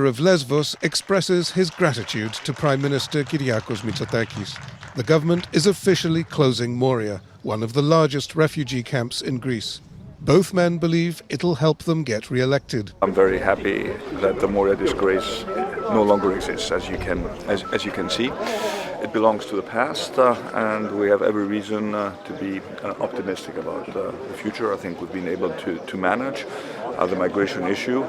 of Lesbos expresses his gratitude to Prime Minister Kyriakos Mitsotakis. The government is officially closing Moria, one of the largest refugee camps in Greece. Both men believe it'll help them get re-elected. I'm very happy that the Moria disgrace no longer exists, as you can see. It belongs to the past, and we have every reason to be optimistic about the future. I think we've been able to manage the migration issue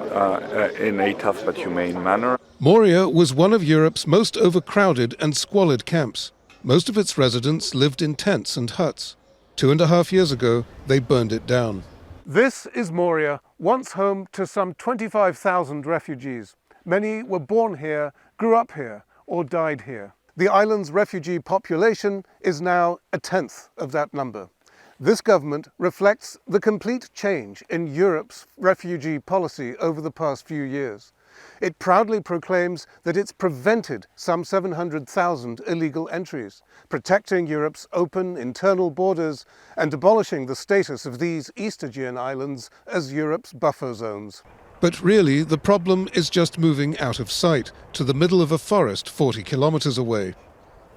in a tough but humane manner. Moria was one of Europe's most overcrowded and squalid camps. Most of its residents lived in tents and huts. 2.5 years ago, they burned it down. This is Moria, once home to some 25,000 refugees. Many were born here, grew up here, or died here. The island's refugee population is now 1/10 of that number. This government reflects the complete change in Europe's refugee policy over the past few years. It proudly proclaims that it's prevented some 700,000 illegal entries, protecting Europe's open internal borders and abolishing the status of these East Aegean islands as Europe's buffer zones. But really, the problem is just moving out of sight, to the middle of a forest 40 kilometers away.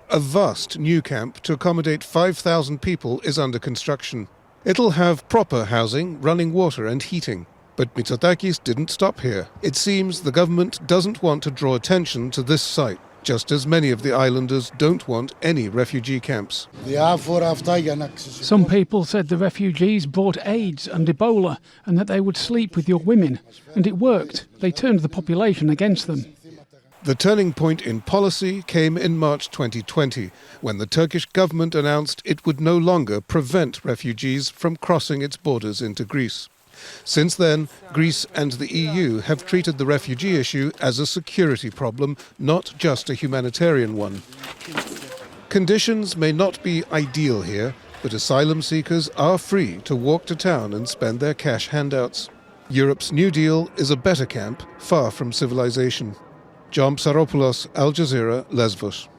A vast new camp to accommodate 5,000 people is under construction. It'll have proper housing, running water and heating. But Mitsotakis didn't stop here. It seems the government doesn't want to draw attention to this site, just as many of the islanders don't want any refugee camps. Some people said the refugees brought AIDS and Ebola and that they would sleep with your women. And it worked. They turned the population against them. The turning point in policy came in March 2020, when the Turkish government announced it would no longer prevent refugees from crossing its borders into Greece. Since then, Greece and the EU have treated the refugee issue as a security problem, not just a humanitarian one. Conditions may not be ideal here, but asylum seekers are free to walk to town and spend their cash handouts. Europe's New Deal is a better camp, far from civilization. Psaropoulos, Al Jazeera, Lesbos.